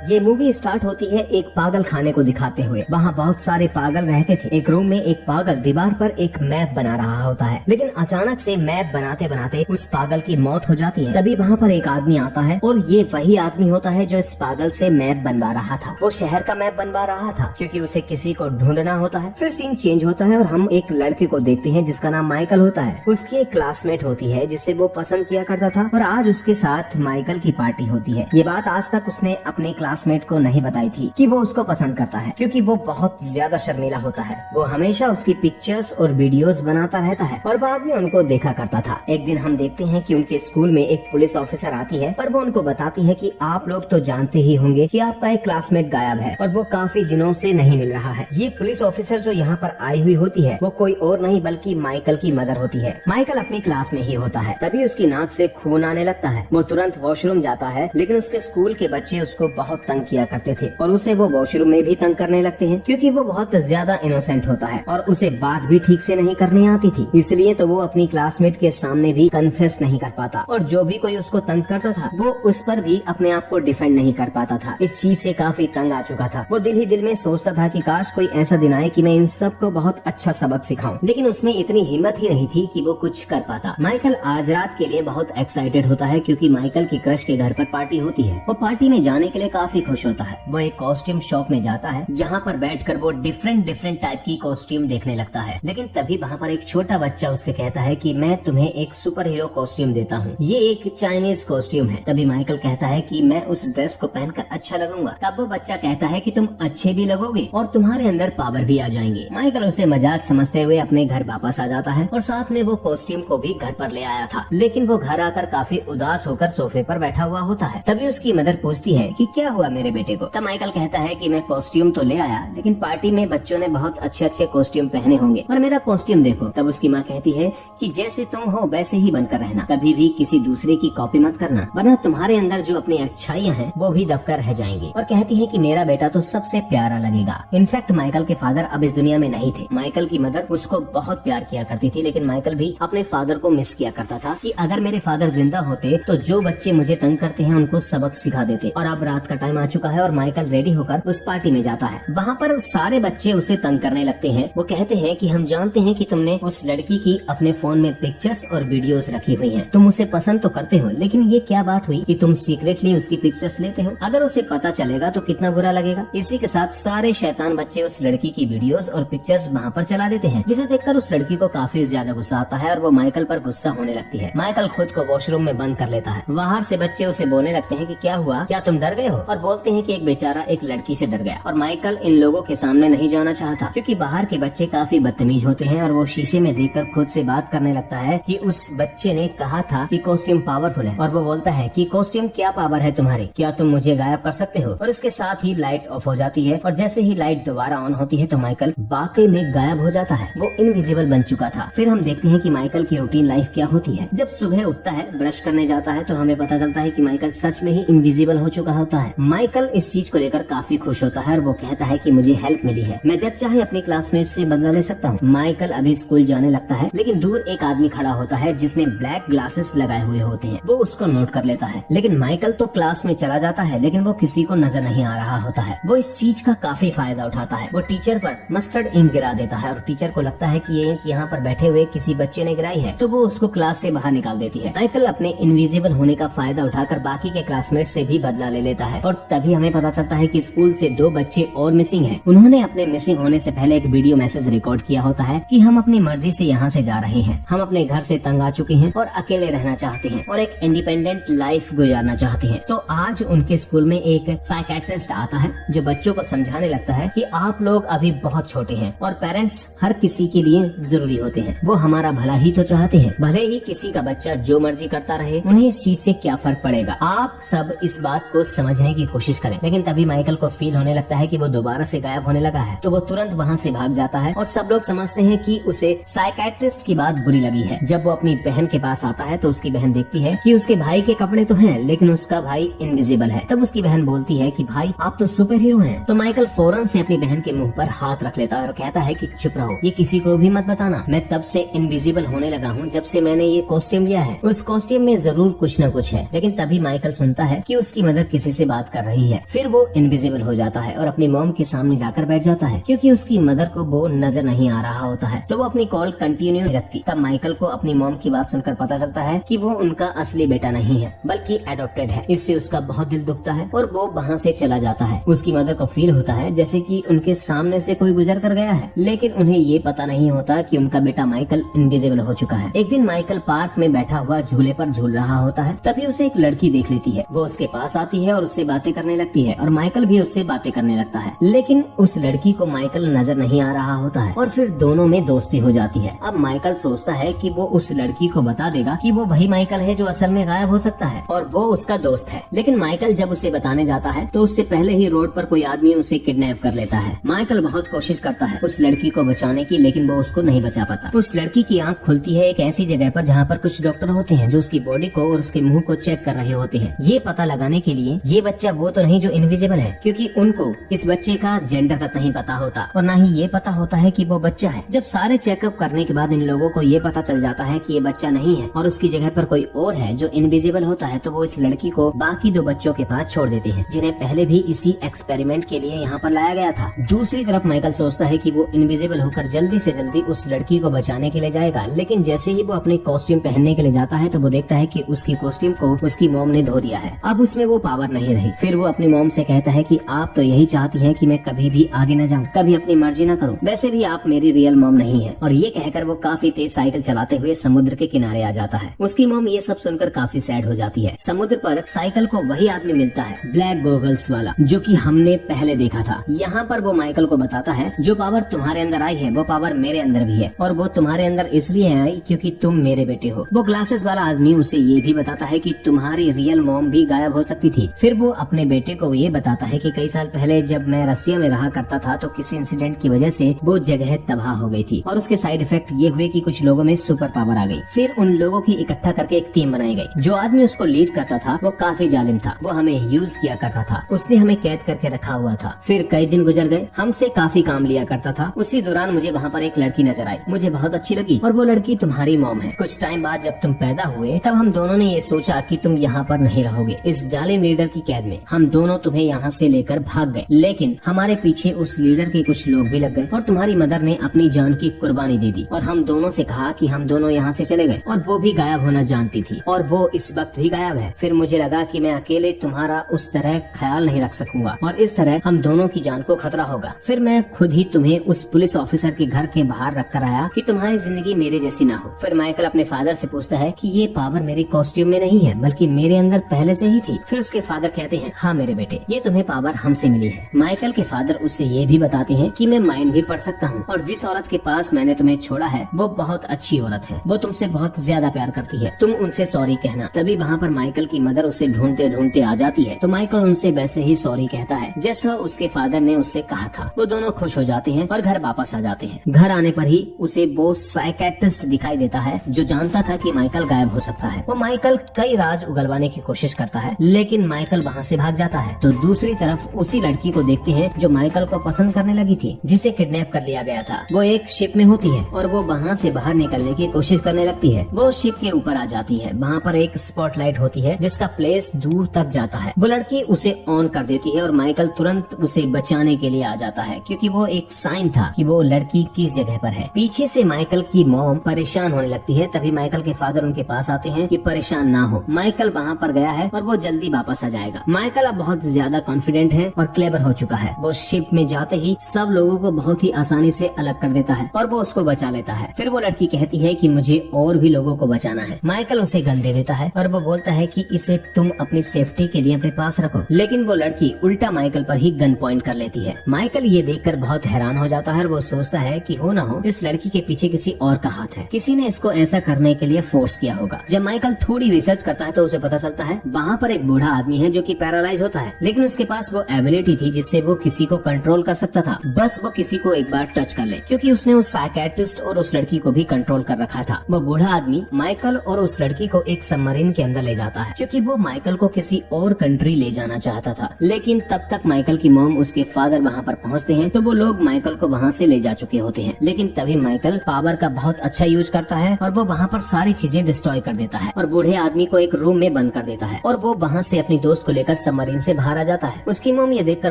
ये movie start होती है एक पागल खाने को दिखाते हुए। वहाँ बहुत सारे पागल रहते थे। एक रूम में एक पागल दीवार पर एक मैप बना रहा होता है, लेकिन अचानक से मैप बनाते बनाते उस पागल की मौत हो जाती है। तभी वहाँ पर एक आदमी आता है और ये वही आदमी होता है जो इस पागल से मैप बनवा रहा था। वो शहर का मैप बनवा रहा था क्योंकि उसे किसी को ढूंढना होता है। फिर सीन चेंज होता है और हम एक लड़के को देखते हैं जिसका नाम माइकल होता है। उसकी एक क्लासमेट होती है जिसे वो पसंद किया करता था और आज उसके साथ माइकल की पार्टी होती है। ये बात आज तक उसने अपने क्लासमेट को नहीं बताई थी कि वो उसको पसंद करता है, क्योंकि वो बहुत ज्यादा शर्मीला होता है। वो हमेशा उसकी पिक्चर्स और वीडियोस बनाता रहता है और बाद में उनको देखा करता था। एक दिन हम देखते हैं कि उनके स्कूल में एक पुलिस ऑफिसर आती है और वो उनको बताती है कि आप लोग तो जानते ही होंगे कि आपका एक क्लासमेट गायब है और वो काफी दिनों से नहीं मिल रहा है। ये पुलिस ऑफिसर जो यहाँ पर आई हुई होती है वो कोई और नहीं बल्कि माइकल की मदर होती है। माइकल अपनी क्लास में ही होता है, तभी उसकी नाक से खून आने लगता है। वो तुरंत वॉशरूम जाता है, लेकिन उसके स्कूल के बच्चे उसको बहुत तंग किया करते थे और उसे वो वॉशरूम में भी तंग करने लगते हैं, क्योंकि वो बहुत ज्यादा इनोसेंट होता है और उसे बात भी ठीक से नहीं करने आती थी। इसलिए तो वो अपनी क्लासमेट के सामने भी कन्फेस नहीं कर पाता और जो भी कोई उसको तंग करता था वो उस पर भी अपने आप को डिफेंड नहीं कर पाता था। इस चीज से काफी तंग आ चुका था। वो दिल ही दिल में सोचता था कि काश कोई ऐसा दिन आए कि मैं इन सब को बहुत अच्छा सबक सिखाऊं, लेकिन उसमें इतनी हिम्मत ही नहीं थी कि वो कुछ कर पाता। माइकल आज रात के लिए बहुत एक्साइटेड होता है क्योंकि माइकल की क्रश के घर पर पार्टी होती है। वो पार्टी में जाने के लिए काफी खुश होता है। वो एक कॉस्ट्यूम शॉप में जाता है जहाँ पर बैठकर वो डिफरेंट टाइप की कॉस्ट्यूम देखने लगता है, लेकिन तभी वहाँ पर एक छोटा बच्चा उससे कहता है कि मैं तुम्हें एक सुपर हीरो कॉस्ट्यूम देता हूँ, ये एक चाइनीज कॉस्ट्यूम है। तभी माइकल कहता है कि मैं उस ड्रेस को पहनकर अच्छा लगूंगा। तब वो बच्चा कहता है कि तुम अच्छे भी लगोगे और तुम्हारे अंदर पावर भी आ जाएंगे। माइकल उसे मजाक समझते हुए अपने घर वापस आ जाता है और साथ में वो कॉस्ट्यूम को भी घर पर ले आया था, लेकिन वो घर आकर काफी उदास होकर सोफे पर बैठा हुआ होता है। तभी उसकी मदर पूछती है कि क्या हुआ मेरे बेटे को। तब माइकल कहता है कि मैं कॉस्ट्यूम तो ले आया, लेकिन पार्टी में बच्चों ने बहुत अच्छे कॉस्ट्यूम पहने होंगे और मेरा कॉस्ट्यूम देखो। तब उसकी माँ कहती है कि जैसे तुम हो वैसे ही बनकर रहना, कभी भी किसी दूसरे की कॉपी मत करना, वरना तुम्हारे अंदर जो अपनी अच्छाइयाँ हैं वो भी दबकर रह जाएंगी। और कहती है कि मेरा बेटा तो सबसे प्यारा लगेगा। इनफैक्ट माइकल के फादर अब इस दुनिया में नहीं थे। माइकल की मदर उसको बहुत प्यार किया करती थी, लेकिन माइकल भी अपने फादर को मिस किया करता था कि अगर मेरे फादर जिंदा होते तो जो बच्चे मुझे तंग करते हैं उनको सबक सिखा देते। और अब रात का टाइम आ चुका है और माइकल रेडी होकर उस पार्टी में जाता है। वहाँ पर सारे बच्चे उसे तंग करने लगते हैं। वो कहते हैं कि हम जानते हैं कि तुमने उस लड़की की अपने फोन में पिक्चर्स और वीडियोस रखी हुई हैं। तुम उसे पसंद तो करते हो, लेकिन ये क्या बात हुई कि तुम सीक्रेटली उसकी पिक्चर्स लेते हो? अगर उसे पता चलेगा तो कितना बुरा लगेगा। इसी के साथ सारे शैतान बच्चे उस लड़की की वीडियोस और पिक्चर्स वहाँ पर चला देते हैं, जिसे देखकर उस लड़की को काफी ज्यादा गुस्सा आता है और वो माइकल पर गुस्सा होने लगती है। माइकल खुद को वॉशरूम में बंद कर लेता है। बाहर से बच्चे उसे बोलने लगते हैं कि क्या हुआ, क्या तुम डर गए हो? और बोलते हैं कि एक बेचारा एक लड़की से डर गया। और माइकल इन लोगों के सामने नहीं जाना चाहता क्योंकि बाहर के बच्चे काफी बदतमीज होते हैं और वो शीशे में देखकर खुद से बात करने लगता है कि उस बच्चे ने कहा था कि कॉस्ट्यूम पावरफुल है। और वो बोलता है कि कॉस्ट्यूम क्या पावर है तुम्हारी, क्या तुम मुझे गायब कर सकते हो? और इसके साथ ही लाइट ऑफ हो जाती है और जैसे ही लाइट दोबारा ऑन होती है तो माइकल वाकई में गायब हो जाता है। वो इनविजिबल बन चुका था। फिर हम देखते हैं कि माइकल की रूटीन लाइफ क्या होती है। जब सुबह उठता है, ब्रश करने जाता है तो हमें पता चलता है कि माइकल सच में ही इनविजिबल हो चुका होता है। माइकल इस चीज को लेकर काफी खुश होता है और वो कहता है कि मुझे हेल्प मिली है, मैं जब चाहे अपने क्लासमेट से बदला ले सकता हूँ। माइकल अभी स्कूल जाने लगता है, लेकिन दूर एक आदमी खड़ा होता है जिसने ब्लैक ग्लासेस लगाए हुए होते हैं। वो उसको नोट कर लेता है, लेकिन माइकल तो क्लास में चला जाता है, लेकिन वो किसी को नजर नहीं आ रहा होता है। वो इस चीज का काफी फायदा उठाता है। वो टीचर पर मस्टर्ड इंक गिरा देता है और टीचर को लगता है कि ये इंक यहाँ पर बैठे हुए किसी बच्चे ने गिराई है, तो वो उसको क्लास से बाहर निकाल देती है। माइकल अपने इनविजिबल होने का फायदा उठाकर बाकी के क्लासमेट से भी बदला ले लेता है और तभी हमें पता चलता है कि स्कूल से 2 बच्चे और मिसिंग हैं। उन्होंने अपने मिसिंग होने से पहले एक वीडियो मैसेज रिकॉर्ड किया होता है कि हम अपनी मर्जी से यहाँ से जा रहे हैं, हम अपने घर से तंग आ चुके हैं और अकेले रहना चाहते हैं और एक इंडिपेंडेंट लाइफ गुजारना चाहते हैं। तो आज उनके स्कूल में एक साइकियाट्रिस्ट आता है जो बच्चों को समझाने लगता है कि आप लोग अभी बहुत छोटे हैं और पेरेंट्स हर किसी के लिए जरूरी होते हैं। वो हमारा भला ही तो चाहते हैं, भले ही किसी का बच्चा जो मर्जी करता रहे, उन्हें इस चीज से क्या फर्क पड़ेगा। आप सब इस बात को समझने की कोशिश करें। लेकिन तभी माइकल को फील होने लगता है कि वो दोबारा से गायब होने लगा है, तो वो तुरंत वहाँ से भाग जाता है और सब लोग समझते हैं कि उसे साइकियाट्रिस्ट की बात बुरी लगी है। जब वो अपनी बहन के पास आता है तो उसकी बहन देखती है कि उसके भाई के कपड़े तो हैं, लेकिन उसका भाई इनविजिबल है। तब उसकी बहन बोलती है कि भाई आप तो सुपर हीरो हैं। तो माइकल फौरन से अपनी बहन के मुंह पर हाथ रख लेता है और कहता है कि चुप रहो, ये किसी को भी मत बताना। मैं तब से इनविजिबल होने लगा हूँ जब से मैंने ये कॉस्ट्यूम लिया है। उस कॉस्ट्यूम में जरूर कुछ न कुछ है। लेकिन तभी माइकल सुनता है कि उसकी मदर किसी से बात कर रही है। फिर वो इनविजिबल हो जाता है और अपनी मॉम के सामने जाकर बैठ जाता है क्योंकि उसकी मदर को वो नजर नहीं आ रहा होता है। तो वो अपनी कॉल कंटिन्यू रखती। तब माइकल को अपनी मॉम की बात सुनकर पता चलता है कि वो उनका असली बेटा नहीं है बल्कि एडॉप्टेड है। इससे उसका बहुत दिल दुखता है और वो वहाँ से चला जाता है। उसकी मदर को फील होता है जैसे कि उनके सामने से कोई गुजर कर गया है, लेकिन उन्हें ये पता नहीं होता कि उनका बेटा माइकल इनविजिबल हो चुका है। एक दिन माइकल पार्क में बैठा हुआ झूले पर झूल रहा होता है। तभी उसे एक लड़की देख लेती है। वो उसके पास आती है और उससे बातें करने लगती है और माइकल भी उससे बातें करने लगता है, लेकिन उस लड़की को माइकल नजर नहीं आ रहा होता है और फिर दोनों में दोस्ती हो जाती है। अब माइकल सोचता है कि वो उस लड़की को बता देगा कि वो वही माइकल है जो असल में गायब हो सकता है और वो उसका दोस्त है। लेकिन माइकल जब उसे बताने जाता है तो उससे पहले ही रोड पर कोई आदमी उसे किडनैप कर लेता है। माइकल बहुत कोशिश करता है उस लड़की को बचाने की, लेकिन वो उसको नहीं बचा पाता। उस लड़की की आंख खुलती है एक ऐसी जगह पर जहाँ पर कुछ डॉक्टर होते हैं जो उसकी बॉडी को और उसके मुंह को चेक कर रहे होते हैं, ये पता लगाने के लिए ये बच्चा वो तो नहीं जो इनविजिबल है, क्योंकि उनको इस बच्चे का जेंडर तक नहीं पता होता और न ही ये पता होता है कि वो बच्चा है। जब सारे चेकअप करने के बाद इन लोगों को ये पता चल जाता है कि ये बच्चा नहीं है और उसकी जगह पर कोई और है जो इनविजिबल होता है, तो वो इस लड़की को बाकी दो बच्चों के पास छोड़ देते हैं जिन्हें पहले भी इसी एक्सपेरिमेंट के लिए यहाँ पर लाया गया था। दूसरी तरफ माइकल सोचता है कि वो इनविजिबल होकर जल्दी से जल्दी उस लड़की को बचाने के लिए जाएगा, लेकिन जैसे ही वो अपने कॉस्ट्यूम पहनने के लिए जाता है तो वो देखता है कि उसकी कॉस्ट्यूम को उसकी मॉम ने धो दिया है। अब उसमें वो पावर नहीं रही। फिर वो अपनी मॉम से कहता है कि आप तो यही चाहती हैं कि मैं कभी भी आगे न जाऊं, कभी अपनी मर्जी न करूं, वैसे भी आप मेरी रियल मॉम नहीं है। और ये कहकर वो काफी तेज साइकिल चलाते हुए समुद्र के किनारे आ जाता है। उसकी मॉम ये सब सुनकर काफी सैड हो जाती है। समुद्र पर साइकिल को वही आदमी मिलता है, ब्लैक गॉगल्स वाला, जो कि हमने पहले देखा था। यहाँ पर वो माइकल को बताता है जो पावर तुम्हारे अंदर आई है वो पावर मेरे अंदर भी है और वो तुम्हारे अंदर इसलिए आई क्योंकि तुम मेरे बेटे हो। वो ग्लासेस वाला आदमी उसे ये भी बताता है कि तुम्हारी रियल मॉम भी गायब हो सकती थी। फिर वो अपने बेटे को ये बताता है कि कई साल पहले जब मैं रसिया में रहा करता था तो किसी इंसिडेंट की वजह से वो जगह तबाह हो गई थी और उसके साइड इफेक्ट ये हुए कि कुछ लोगों में सुपर पावर आ गई। फिर उन लोगों की इकट्ठा करके एक टीम बनाई गई। जो आदमी उसको लीड करता था वो काफी जालिम था, वो हमें यूज किया करता था, उसने हमें कैद करके रखा हुआ था। फिर कई दिन गुजर गए, हमसे काफी काम लिया करता था। उसी दौरान मुझे वहाँ पर एक लड़की नजर आई, मुझे बहुत अच्छी लगी और वो लड़की तुम्हारी मॉम है। कुछ टाइम बाद जब तुम पैदा हुए तब हम दोनों ने ये सोचा कि तुम यहाँ पर नहीं रहोगे इस जालिम लीडर की कैद में। हम दोनों तुम्हें यहाँ से लेकर भाग गए, लेकिन हमारे पीछे उस लीडर के कुछ लोग भी लग गए और तुम्हारी मदर ने अपनी जान की कुर्बानी दे दी और हम दोनों से कहा कि हम दोनों यहाँ से चले गए और वो भी गायब होना जानती थी और वो इस वक्त भी गायब है। फिर मुझे लगा कि मैं अकेले तुम्हारा उस तरह ख्याल नहीं रख सकूंगा और इस तरह हम दोनों की जान को खतरा होगा। फिर मैं खुद ही तुम्हें उस पुलिस ऑफिसर के घर के बाहर रख कर आया कि तुम्हारी जिंदगी मेरे जैसी ना हो। फिर माइकल अपने फादर से पूछता है कि ये पावर मेरे कॉस्ट्यूम में नहीं है बल्कि मेरे अंदर पहले से ही थी। फिर उसके फादर कहते हैं हाँ मेरे बेटे, ये तुम्हें पावर हमसे मिली है। माइकल के फादर उससे ये भी बताते हैं कि मैं माइंड भी पढ़ सकता हूँ और जिस औरत के पास मैंने तुम्हें छोड़ा है वो बहुत अच्छी औरत है, वो तुमसे बहुत ज्यादा प्यार करती है, तुम उनसे सॉरी कहना। तभी वहाँ पर माइकल की मदर उसे ढूंढते ढूंढते आ जाती है तो माइकल उनसे वैसे ही सॉरी कहता है जैसा उसके फादर ने उससे कहा था। वो दोनों खुश हो जाते हैं और घर वापस आ जाते हैं। घर आने पर ही उसे वो साइकेट्रिस्ट दिखाई देता है जो जानता था कि माइकल गायब हो सकता है। वो माइकल कई राज उगलवाने की कोशिश करता है, लेकिन माइकल वहाँ से भाग जाता है। तो दूसरी तरफ उसी लड़की को देखते हैं जो माइकल को पसंद करने लगी थी, जिसे किडनैप कर लिया गया था। वो एक शिप में होती है और वो वहाँ से बाहर निकलने की कोशिश करने लगती है। वो शिप के ऊपर आ जाती है, वहाँ पर एक स्पॉटलाइट होती है जिसका प्लेस दूर तक जाता है। वो लड़की उसे ऑन कर देती है और माइकल तुरंत उसे बचाने के लिए आ जाता है क्योंकि वो एक साइन था कि वो लड़की किस जगह पर है। पीछे से माइकल की मॉम परेशान होने लगती है। तभी माइकल के फादर उनके पास आते हैं कि परेशान ना हो, माइकल वहाँ पर गया है और वो जल्दी वापस आ जाएगा। माइकल अब बहुत ज्यादा कॉन्फिडेंट है और क्लेवर हो चुका है। वो शिप में जाते ही सब लोगों को बहुत ही आसानी से अलग कर देता है और वो उसको बचा लेता है। फिर वो लड़की कहती है कि मुझे और भी लोगों को बचाना है। माइकल उसे गन दे देता है और वो बोलता है कि इसे तुम अपनी सेफ्टी के लिए अपने पास रखो, लेकिन वो लड़की उल्टा माइकल पर ही गन पॉइंट कर लेती है। माइकल ये देखकर बहुत हैरान हो जाता है और वो सोचता है कि हो ना हो इस लड़की के पीछे किसी और का हाथ है, किसी ने इसको ऐसा करने के लिए फोर्स किया होगा। जब माइकल थोड़ी रिसर्च करता है तो उसे पता चलता है वहाँ पर एक बूढ़ा आदमी है जो कि पैरालाइज होता है, लेकिन उसके पास वो एबिलिटी थी जिससे वो किसी को कंट्रोल कर सकता था, बस वो किसी को एक बार टच कर ले, क्योंकि उसने उस साइकेट्रिस्ट और उस लड़की को भी कंट्रोल कर रखा था। वो बूढ़ा आदमी माइकल और उस लड़की को एक सबमरीन के अंदर ले जाता है क्योंकि वो माइकल को किसी और कंट्री ले जाना चाहता था। लेकिन तब तक माइकल की मॉम उसके फादर वहाँ पर पहुँचते हैं तो वो लोग माइकल को वहाँ से ले जा चुके होते हैं। लेकिन तभी माइकल पावर का बहुत अच्छा यूज करता है और वो वहाँ पर सारी चीजें डिस्ट्रॉय कर देता है और बूढ़े आदमी को एक रूम में बंद कर देता है और वो वहाँ से अपनी दोस्त को लेकर सबमरीन से बाहर आ जाता है। उसकी मॉम ये देखकर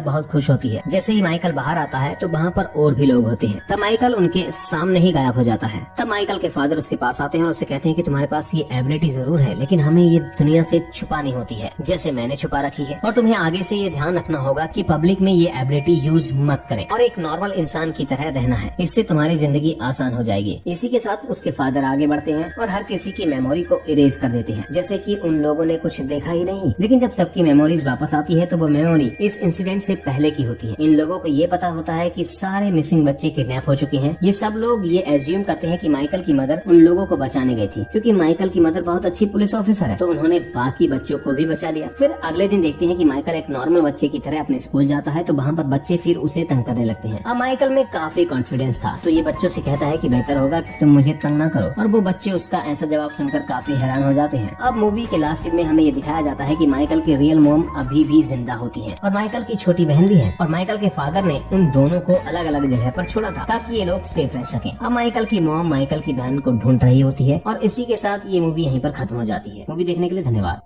बहुत खुश होती है। जैसे ही माइकल बाहर आता है तो वहाँ पर और भी लोग होते हैं। तब माइकल उनके सामने ही गायब हो जाता है। तब माइकल के फादर उसके पास आते हैं और उससे कहते हैं कि तुम्हारे पास ये एबिलिटी जरूर है, लेकिन हमें ये दुनिया से छुपानी होती है, जैसे मैंने छुपा रखी है, और तुम्हें आगे से ये ध्यान रखना होगा कि पब्लिक में ये एबिलिटी यूज मत करें और एक नॉर्मल इंसान की तरह रहना है। इससे तुम्हारी जिंदगी आसान हो जाएगी। इसी के साथ उसके फादर आगे बढ़ते हैं और हर किसी की मेमोरी को इरेज कर देते हैं, जैसे कि उन लोगों ने कुछ देखा ही नहीं। लेकिन जब सबकी मेमोरीज वापस आती है तो वो मेमोरी इस इंसिडेंट से पहले की होती है। इन लोगों को ये पता होता है कि सारे मिसिंग बच्चे किडनैप हो चुके हैं। ये सब लोग ये एज्यूम करते हैं कि माइकल की मदर उन लोगों को बचाने गई थी, क्योंकि माइकल की मदर बहुत अच्छी पुलिस ऑफिसर है, तो उन्होंने बाकी बच्चों को भी बचा लिया। फिर अगले दिन देखते हैं कि माइकल एक नॉर्मल बच्चे की तरह अपने स्कूल जाता है, तो वहाँ पर बच्चे फिर उसे तंग करने लगते हैं। अब माइकल में काफी कॉन्फिडेंस था, तो ये बच्चों से कहता है कि बेहतर होगा कि तुम मुझे तंग ना करो, और वो बच्चे उसका ऐसा जवाब सुनकर काफी हैरान हो जाते हैं। अब मूवी के लास्ट सीन में हमें ये दिखाया जाता है कि माइकल की रियल मॉम अभी भी जिंदा होती है और माइकल की छोटी बहन भी है, और माइकल के फादर ने उन दोनों को अलग अलग जगह पर छोड़ा था ताकि ये लोग सेफ रह सकें। अब माइकल की मॉम माइकल की बहन को ढूंढ रही होती है, और इसी के साथ ये मूवी यहीं पर खत्म हो जाती है। मूवी देखने के लिए धन्यवाद।